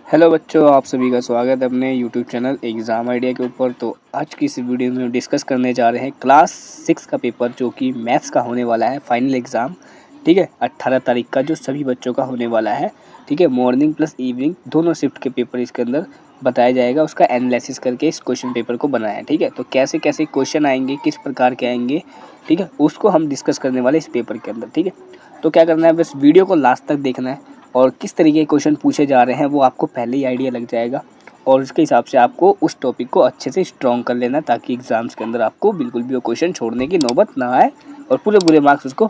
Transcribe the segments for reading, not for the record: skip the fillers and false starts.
Hello बच्चों, आप सभी का स्वागत है अपने यूट्यूब चैनल एग्ज़ाम आइडिया के ऊपर। तो आज की इस वीडियो में डिस्कस करने जा रहे हैं क्लास 6 का पेपर जो कि मैथ्स का होने वाला है फाइनल एग्ज़ाम। ठीक है, 18 तारीख का जो सभी बच्चों का होने वाला है। ठीक है, मॉर्निंग प्लस इवनिंग दोनों शिफ्ट के पेपर इसके अंदर बताया जाएगा, उसका एनालिसिस करके इस क्वेश्चन पेपर को बनाया है। ठीक है, तो कैसे कैसे क्वेश्चन आएंगे, किस प्रकार के आएंगे, ठीक है, उसको हम डिस्कस करने वाले इस पेपर के अंदर। ठीक है, तो क्या करना है, बस वीडियो को लास्ट तक देखना है और किस तरीके के क्वेश्चन पूछे जा रहे हैं वो आपको पहले ही आइडिया लग जाएगा और उसके हिसाब से आपको उस टॉपिक को अच्छे से स्ट्रॉन्ग कर लेना ताकि एग्जाम्स के अंदर आपको बिल्कुल भी वो क्वेश्चन छोड़ने की नौबत ना आए और पूरे पूरे मार्क्स उसको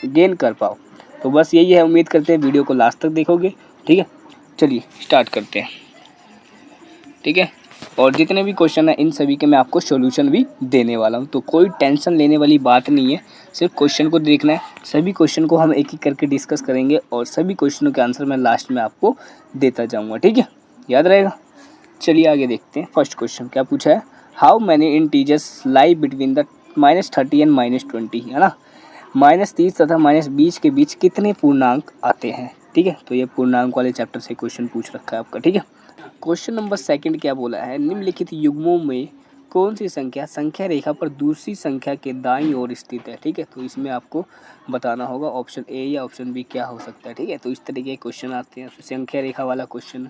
गेन कर पाओ। तो बस यही है, उम्मीद करते हैं वीडियो को लास्ट तक देखोगे। ठीक है, चलिए स्टार्ट करते हैं। ठीक है, और जितने भी क्वेश्चन हैं इन सभी के मैं आपको सॉल्यूशन भी देने वाला हूँ, तो कोई टेंशन लेने वाली बात नहीं है, सिर्फ क्वेश्चन को देखना है। सभी क्वेश्चन को हम एक एक करके डिस्कस करेंगे और सभी क्वेश्चनों के आंसर मैं लास्ट में आपको देता जाऊँगा। ठीक है, याद रहेगा। चलिए आगे देखते हैं। फर्स्ट क्वेश्चन क्या पूछा है, how many integers lie between the -30 and -20, है ना। -30 तथा -20 के बीच कितने पूर्णांक आते हैं। ठीक है, तो ये पूर्णांक वाले चैप्टर से क्वेश्चन पूछ रखा है आपका। ठीक है, क्वेश्चन नंबर सेकंड क्या बोला है, निम्नलिखित युग्मों में कौन सी संख्या संख्या रेखा पर दूसरी संख्या के दाईं ओर स्थित है। ठीक है, तो इसमें आपको बताना होगा ऑप्शन ए या ऑप्शन बी क्या हो सकता है। ठीक है, तो इस तरीके के क्वेश्चन आते हैं, संख्या रेखा वाला क्वेश्चन।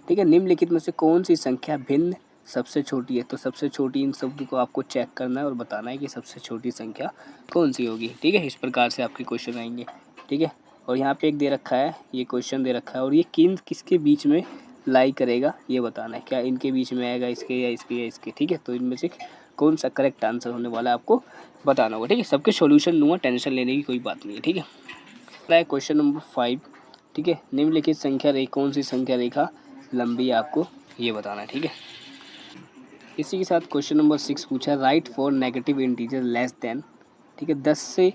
ठीक है, निम्नलिखित में से कौन सी संख्या भिन्न सबसे छोटी है, तो सबसे छोटी इन सब को आपको चेक करना है और बताना है कि सबसे छोटी संख्या कौन सी होगी। ठीक है, इस प्रकार से आपके क्वेश्चन आएंगे। ठीक है, और यहाँ पे एक दे रखा है, ये क्वेश्चन दे रखा है और ये किसके बीच में लाई करेगा ये बताना है, क्या इनके बीच में आएगा, इसके या इसके या इसके। ठीक है, तो इनमें से कौन सा करेक्ट आंसर होने वाला है आपको बताना होगा। ठीक है, सबके सॉल्यूशन दूंगा, टेंशन लेने की कोई बात नहीं है। ठीक है, क्वेश्चन नंबर 5। ठीक है, निम्नलिखित संख्या रेखा कौन सी संख्या रेखा लंबी है आपको ये बताना है। ठीक है, इसी के साथ क्वेश्चन नंबर 6 पूछा है, right for negative integer less than. ठीक है, 10 से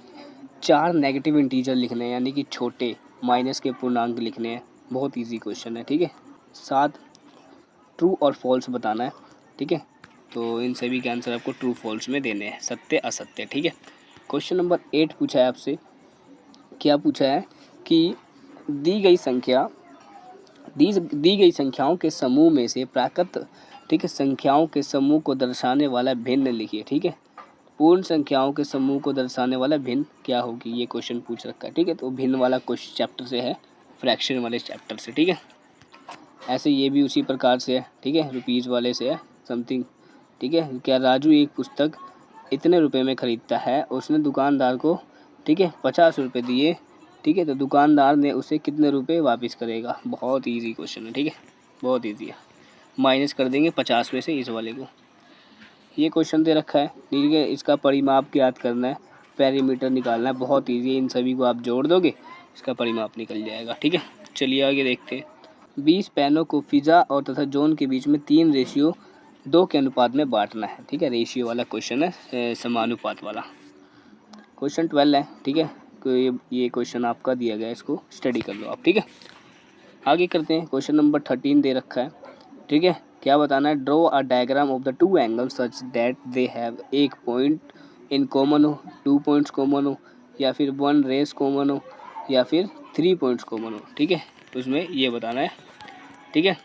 4 नेगेटिव इंटीजर लिखने हैं, यानी कि छोटे माइनस के पूर्णांक लिखने हैं। बहुत इजी क्वेश्चन है। ठीक है, 7 ट्रू और फॉल्स बताना है। ठीक है, तो इन सभी के आंसर आपको ट्रू फॉल्स में देने हैं, सत्य असत्य। ठीक है, क्वेश्चन नंबर 8 पूछा है आपसे, क्या पूछा है कि दी गई संख्याओं के समूह में से प्राकृत, ठीक है, संख्याओं के समूह को दर्शाने वाला भिन्न लिखिए। ठीक है, पूर्ण संख्याओं के समूह को दर्शाने वाला भिन्न क्या होगी, ये क्वेश्चन पूछ रखा है। ठीक है, तो भिन्न वाला क्वेश्चन चैप्टर से है, फ्रैक्शन वाले चैप्टर से। ठीक है, ऐसे ये भी उसी प्रकार से है। ठीक है, रुपीज़ वाले से है समथिंग। ठीक है, क्या राजू एक पुस्तक इतने रुपए में ख़रीदता है, उसने दुकानदार को, ठीक है, 50 रुपये दिए। ठीक है, तो दुकानदार ने उसे कितने रुपए वापस करेगा। बहुत इजी क्वेश्चन है। ठीक है, बहुत इजी है, माइनस कर देंगे 50 में से इस वाले को। ये क्वेश्चन दे रखा है। ठीक है, इसका परिमाप ज्ञात करना है, पेरीमीटर निकालना है। बहुत इजी है, इन सभी को आप जोड़ दोगे इसका परिमाप निकल जाएगा। ठीक है, चलिए आगे देखते हैं। 20 पेनों को फिजा और तथा जोन के बीच में 3:2 के अनुपात में बांटना है। ठीक है, रेशियो वाला क्वेश्चन है, समानुपात वाला। क्वेश्चन 12 है। ठीक है, तो ये क्वेश्चन आपका दिया गया है, इसको स्टडी कर लो आप। ठीक है, आगे करते हैं। क्वेश्चन नंबर 13 दे रखा है। ठीक है, क्या बताना है, draw a diagram of the two angles such that they have एक पॉइंट इन कॉमन हो, 2 पॉइंट्स कॉमन हो, या फिर 1 रेस कॉमन हो, या फिर 3 पॉइंट्स कॉमन हो। ठीक है, तो इसमें ये बताना है। ठीक है,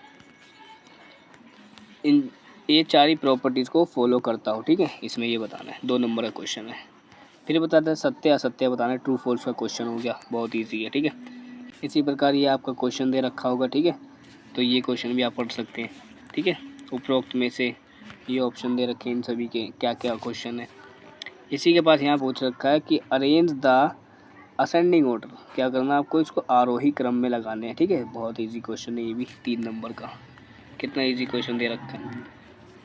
इन ये 4 ही प्रॉपर्टीज़ को फॉलो करता हो। ठीक है, इसमें ये बताना है, 2 नंबर का क्वेश्चन है। फिर बताता है सत्य असत्य बताना है, ट्रू फॉल्स का क्वेश्चन हो गया, बहुत ईजी है। ठीक है, इसी प्रकार ये आपका क्वेश्चन दे रखा होगा। ठीक है, तो ये क्वेश्चन भी आप पढ़ सकते हैं। ठीक है, उपरोक्त में से ये ऑप्शन दे रखे हैं, इन सभी के क्या क्या क्वेश्चन है। इसी के पास यहाँ पूछ रखा है कि अरेंज द असेंडिंग ऑर्डर, क्या करना आपको, इसको आरोही क्रम में लगाने हैं। ठीक है, बहुत इजी क्वेश्चन है ये भी, 3 नंबर का। कितना इजी क्वेश्चन दे रखा है।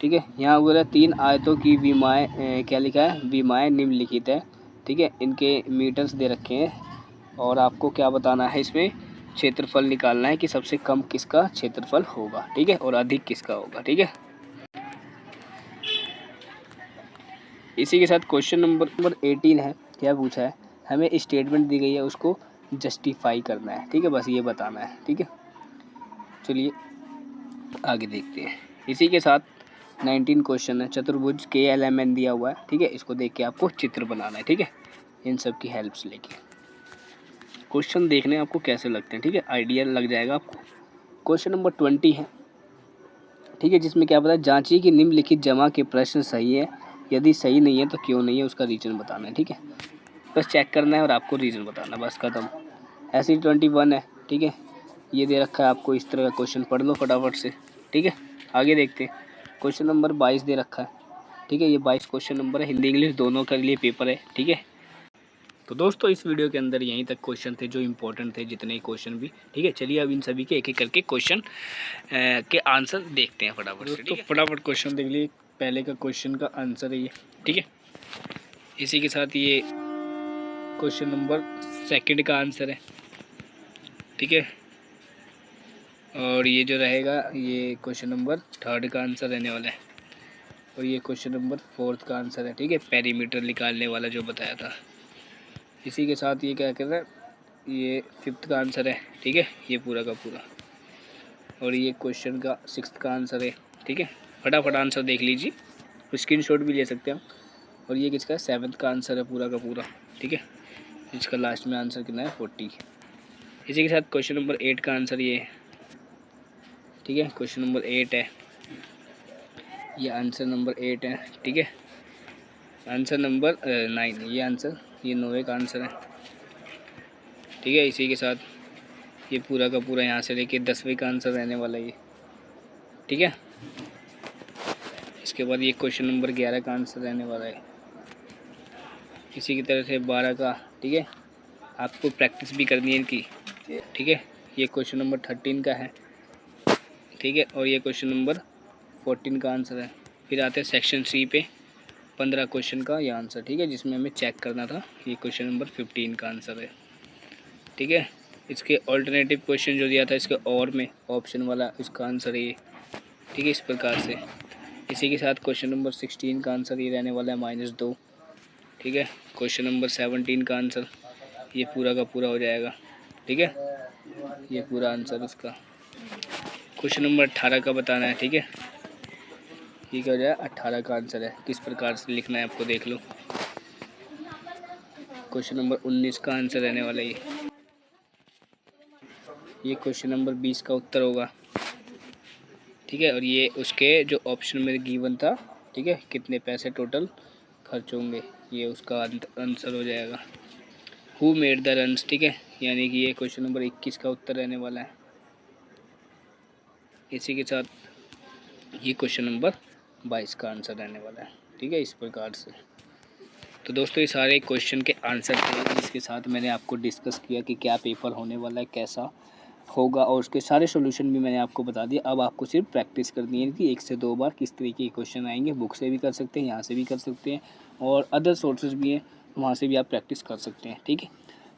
ठीक है, यहाँ बोला 3 आयतों की विमाएँ, क्या लिखा है, विमाएँ निम्नलिखित है। ठीक है, इनके मीटर्स दे रखे हैं और आपको क्या बताना है, इसमें क्षेत्रफल निकालना है कि सबसे कम किसका क्षेत्रफल होगा। ठीक है, और अधिक किसका होगा। ठीक है, इसी के साथ क्वेश्चन नंबर 18 है। क्या पूछा है, हमें स्टेटमेंट दी गई है, उसको जस्टिफाई करना है। ठीक है, बस ये बताना है। ठीक है, चलिए आगे देखते हैं। इसी के साथ 19 क्वेश्चन है, चतुर्भुज KLMN दिया हुआ है। ठीक है, इसको देख के आपको चित्र बनाना है। ठीक है, इन सब की हेल्प से लेके क्वेश्चन देखने आपको कैसे लगते हैं। ठीक है, आइडिया लग जाएगा आपको। क्वेश्चन नंबर 20 है, ठीक है, जिसमें क्या पता है, जांचिए कि निम्नलिखित जमा के प्रश्न सही है, यदि सही नहीं है तो क्यों नहीं है, उसका रीज़न बताना है। ठीक है, बस चेक करना है और आपको रीज़न बताना, बस खत्म। ऐसे ही 21 है, ठीक है, ये दे रखा है आपको, इस तरह का क्वेश्चन पढ़ लो फटाफट से। ठीक है, आगे देखते हैं। क्वेश्चन नंबर 22 दे रखा है, ठीक है, ये 22 क्वेश्चन नंबर है, हिंदी इंग्लिश दोनों के लिए पेपर है। ठीक है, तो दोस्तों इस वीडियो के अंदर यहीं तक क्वेश्चन थे जो इम्पोर्टेंट थे, जितने क्वेश्चन भी। ठीक है, चलिए अब इन सभी के एक एक करके क्वेश्चन के आंसर देखते हैं फटाफट से। तो फटाफट क्वेश्चन देख लीजिए, पहले का क्वेश्चन का आंसर है ये। ठीक है, इसी के साथ ये क्वेश्चन नंबर 2 का आंसर है। ठीक है, और ये जो रहेगा ये क्वेश्चन नंबर 3 का आंसर रहने वाला है, और ये क्वेश्चन नंबर 4 का आंसर है। ठीक है, पेरीमीटर निकालने वाला जो बताया था। इसी के साथ ये क्या कर रहा है, ये 5th का आंसर है। ठीक है, ये पूरा का पूरा, और ये क्वेश्चन का 6th का आंसर है। ठीक है, फटाफट आंसर देख लीजिए, स्क्रीनशॉट भी ले सकते हैं। और ये किसका 7th का आंसर है पूरा का पूरा। ठीक है, इसका लास्ट में आंसर कितना है 40। इसी के साथ क्वेश्चन नंबर 8 का आंसर ये है। ठीक है, क्वेश्चन नंबर 8 है, ये आंसर नंबर 8 है। ठीक है, आंसर नंबर 9, ये आंसर, ये 9 का आंसर है। ठीक है, इसी के साथ ये पूरा का पूरा यहाँ से लेके 10वें का आंसर रहने वाला है ये। ठीक है, इसके बाद ये क्वेश्चन नंबर 11 का आंसर रहने वाला है। इसी की तरह से 12 का। ठीक है, आपको प्रैक्टिस भी करनी है इनकी। ठीक है, ये क्वेश्चन नंबर 13 का है। ठीक है, और ये क्वेश्चन नंबर 14 का आंसर है। फिर आते हैं सेक्शन सी पे, 15 क्वेश्चन का ये आंसर। ठीक है, जिसमें हमें चेक करना था, ये क्वेश्चन नंबर 15 का आंसर है। ठीक है, इसके ऑल्टरनेटिव क्वेश्चन जो दिया था इसके और में ऑप्शन वाला, इसका आंसर है ये। ठीक है, इस प्रकार से। इसी के साथ क्वेश्चन नंबर 16 का आंसर ये रहने वाला है -2। ठीक है, क्वेश्चन नंबर 17 का आंसर ये पूरा का पूरा हो जाएगा। ठीक है, ये पूरा आंसर इसका। क्वेश्चन नंबर 18 का बताना है। ठीक है, ये क्या हो जाएगा, 18 का आंसर है। किस प्रकार से लिखना है आपको देख लो। क्वेश्चन नंबर 19 का आंसर रहने वाला है ये क्वेश्चन नंबर 20 का उत्तर होगा। ठीक है, और ये उसके जो ऑप्शन में गिवन था, ठीक है, कितने पैसे टोटल खर्च होंगे, ये उसका आंसर हो जाएगा। Who made the runs. ठीक है, यानी कि ये क्वेश्चन नंबर 21 का उत्तर रहने वाला है। इसी के साथ ये क्वेश्चन नंबर 22 का आंसर रहने वाला है। ठीक है, इस प्रकार से। तो दोस्तों ये सारे क्वेश्चन के आंसर थे, जिसके साथ मैंने आपको डिस्कस किया कि क्या पेपर होने वाला है, कैसा होगा, और उसके सारे सॉल्यूशन भी मैंने आपको बता दिया। अब आपको सिर्फ प्रैक्टिस करनी है कि 1 से 2 बार किस तरीके के क्वेश्चन आएंगे। बुक से भी कर सकते हैं, यहाँ से भी कर सकते हैं, और अदर सोर्सेज भी हैं, वहाँ से भी आप प्रैक्टिस कर सकते हैं। ठीक है,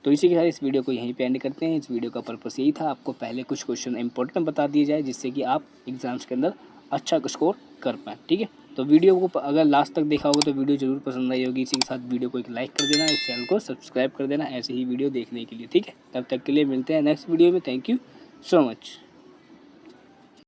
तो इसी के साथ इस वीडियो को यहीं पे एंड करते हैं। इस वीडियो का पर्पस यही था, आपको पहले कुछ क्वेश्चन इंपॉर्टेंट बता दिए जाए, जिससे कि आप एग्ज़ाम्स के अंदर अच्छा स्कोर कर पाएँ। ठीक है, तो वीडियो को अगर लास्ट तक देखा होगा तो वीडियो ज़रूर पसंद आई होगी। इसी के साथ वीडियो को एक लाइक कर देना, इस चैनल को सब्सक्राइब कर देना ऐसे ही वीडियो देखने के लिए। ठीक है, तब तक के लिए मिलते हैं नेक्स्ट वीडियो में। Thank you so much।